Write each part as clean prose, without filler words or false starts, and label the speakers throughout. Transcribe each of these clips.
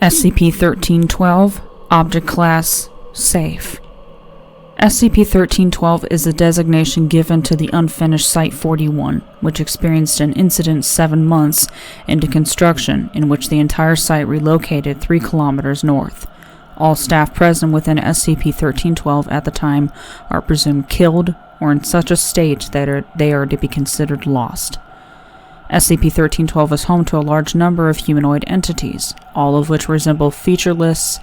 Speaker 1: SCP-1312, Object Class Safe. SCP-1312 is a designation given to the unfinished Site-41, which experienced an incident 7 months into construction in which the entire site relocated 3 kilometers north. All staff present within SCP-1312 at the time are presumed killed or in such a state that they are to be considered lost. SCP-1312 is home to a large number of humanoid entities, all of which resemble featureless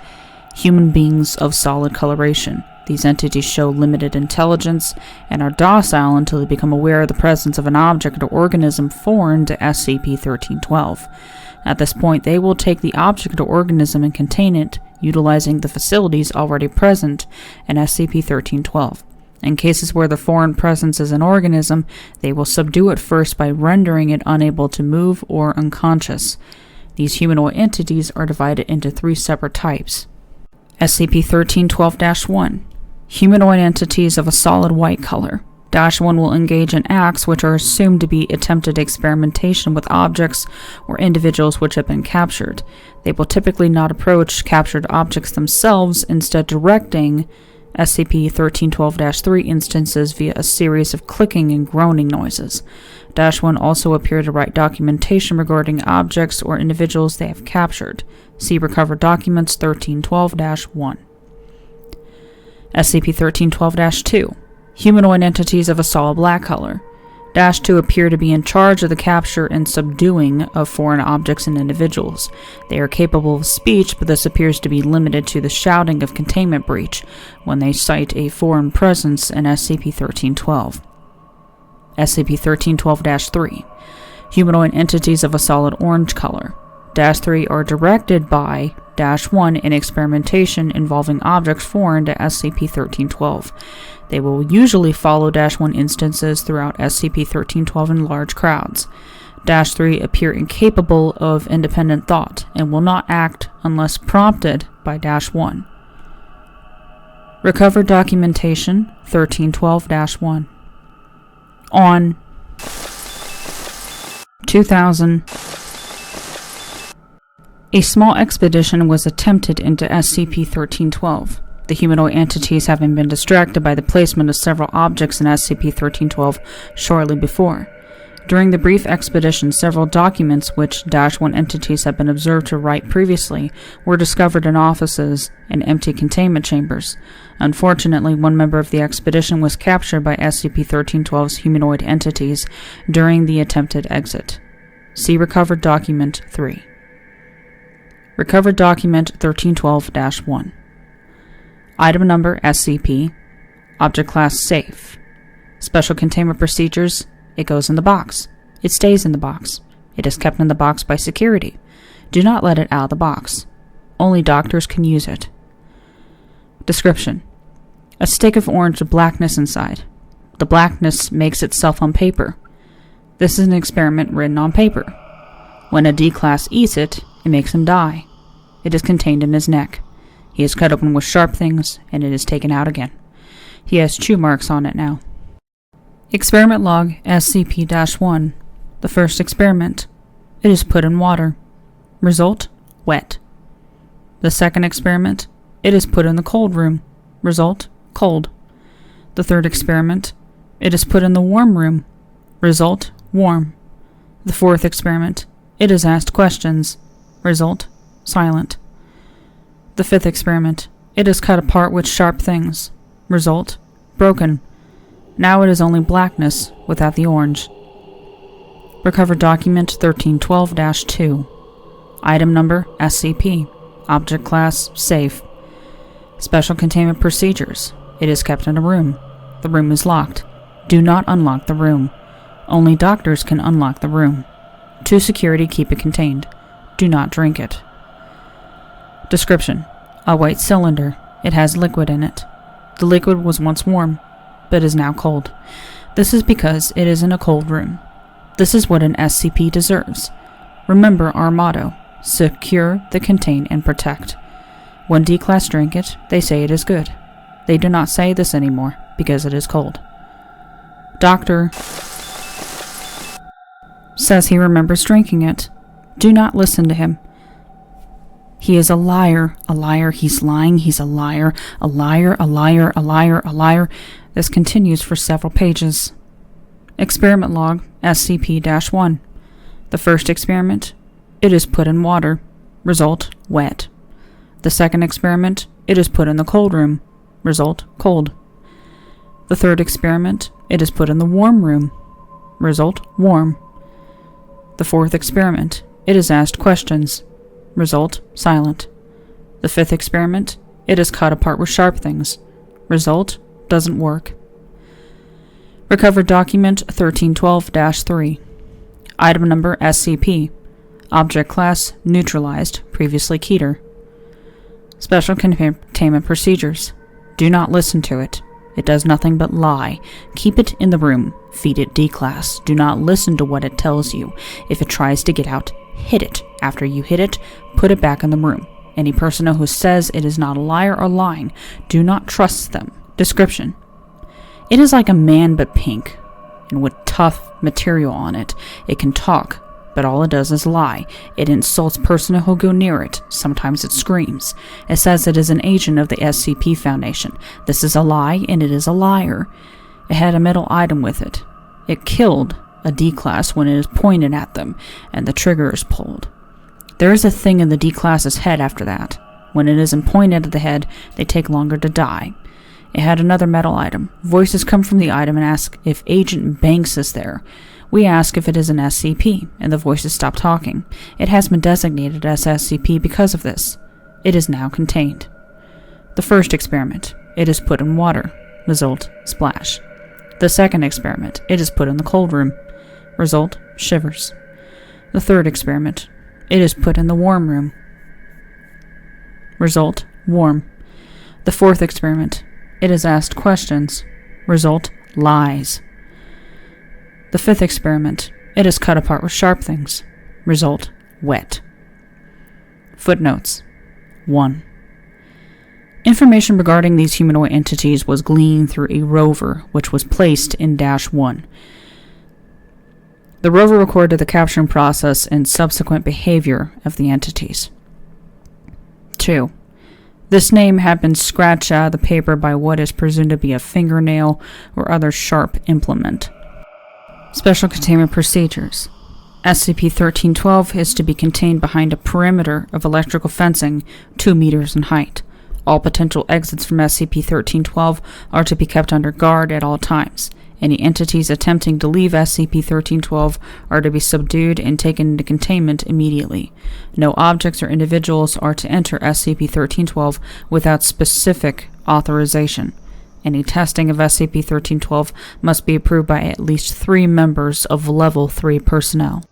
Speaker 1: human beings of solid coloration. These entities show limited intelligence and are docile until they become aware of the presence of an object or organism foreign to SCP-1312. At this point, they will take the object or organism and contain it, utilizing the facilities already present in SCP-1312. In cases where the foreign presence is an organism, they will subdue it first by rendering it unable to move or unconscious. These humanoid entities are divided into 3 separate types. SCP-1312-1. Humanoid entities of a solid white color. -1 will engage in acts which are assumed to be attempted experimentation with objects or individuals which have been captured. They will typically not approach captured objects themselves, instead directing SCP-1312-3 instances via a series of clicking and groaning noises. -1 also appear to write documentation regarding objects or individuals they have captured. See Recovered Documents 1312-1. SCP-1312-2. Humanoid entities of a solid black color. -2 appear to be in charge of the capture and subduing of foreign objects and individuals. They are capable of speech, but this appears to be limited to the shouting of containment breach when they cite a foreign presence in SCP-1312. SCP-1312-3. Humanoid entities of a solid orange color. -3 are directed by -1 in experimentation involving objects foreign to SCP-1312. They will usually follow -1 instances throughout SCP-1312 in large crowds. -3 appear incapable of independent thought and will not act unless prompted by -1. Recovered Documentation 1312-1. On 2000, a small expedition was attempted into SCP-1312. The humanoid entities having been distracted by the placement of several objects in SCP-1312 shortly before. During the brief expedition, several documents which -1 entities had been observed to write previously were discovered in offices and empty containment chambers. Unfortunately, one member of the expedition was captured by SCP-1312's humanoid entities during the attempted exit. See Recovered Document 3. Recovered Document 1312-1. Item Number SCP. Object Class Safe. Special Containment Procedures. It goes in the box. It stays in the box. It is kept in the box by security. Do not let it out of the box. Only doctors can use it. Description: a stick of orange with blackness inside. The blackness makes itself on paper. This is an experiment written on paper. When a D-Class eats it, it makes him die. It is contained in his neck. He is cut open with sharp things, and it is taken out again. He has chew marks on it now. Experiment Log SCP-1. The first experiment. It is put in water. Result: wet. The second experiment. It is put in the cold room. Result: cold. The third experiment. It is put in the warm room. Result: warm. The fourth experiment. It is asked questions. Result: silent. The fifth experiment. It is cut apart with sharp things. Result: broken. Now it is only blackness without the orange. Recovered Document 1312-2. Item Number SCP. Object Class Safe. Special Containment Procedures. It is kept in a room. The room is locked. Do not unlock the room. Only doctors can unlock the room. To security, keep it contained. Do not drink it. Description: a white cylinder. It has liquid in it. The liquid was once warm, but is now cold. This is because it is in a cold room. This is what an SCP deserves. Remember our motto: secure, the contain, and protect. When D-Class drink it, they say it is good. They do not say this anymore because it is cold. Doctor says he remembers drinking it. Do not listen to him. He is a liar, he's lying, he's a liar, a liar, a liar, a liar, a liar. This continues for several pages. Experiment log, SCP-1. The first experiment, it is put in water. Result, wet. The second experiment, it is put in the cold room. Result, cold. The third experiment, it is put in the warm room. Result, warm. The fourth experiment, it is asked questions. Result, silent. The fifth experiment, it is cut apart with sharp things. Result, doesn't work. Recovered document 1312-3. Item number SCP. Object class neutralized, previously Keter. Special containment procedures. Do not listen to it. It does nothing but lie. Keep it in the room. Feed it D-class. Do not listen to what it tells you. If it tries to get out, hit it. After you hit it, put it back in the room. Any person who says it is not a liar or lying, do not trust them. Description. It is like a man but pink, and with tough material on it. It can talk, but all it does is lie. It insults persons who go near it. Sometimes it screams. It says it is an agent of the SCP Foundation. This is a lie, and it is a liar. It had a metal item with it. It killed a D-class when it is pointed at them, and the trigger is pulled. There is a thing in the D-class's head after that. When it isn't pointed at the head, they take longer to die. It had another metal item. Voices come from the item and ask if Agent Banks is there. We ask if it is an SCP, and the voices stop talking. It has been designated as SCP because of this. It is now contained. The first experiment. It is put in water. Result, splash. The second experiment. It is put in the cold room. Result, shivers. The third experiment. It is put in the warm room. Result, warm. The fourth experiment. It is asked questions. Result, lies. The fifth experiment. It is cut apart with sharp things. Result, wet. Footnotes. 1. Information regarding these humanoid entities was gleaned through a rover, which was placed in -1. The rover recorded the capturing process and subsequent behavior of the entities. 2. This name had been scratched out of the paper by what is presumed to be a fingernail or other sharp implement. Special containment procedures. SCP-1312 is to be contained behind a perimeter of electrical fencing 2 meters in height. All potential exits from SCP-1312 are to be kept under guard at all times. Any entities attempting to leave SCP-1312 are to be subdued and taken into containment immediately. No objects or individuals are to enter SCP-1312 without specific authorization. Any testing of SCP-1312 must be approved by at least 3 members of Level 3 personnel.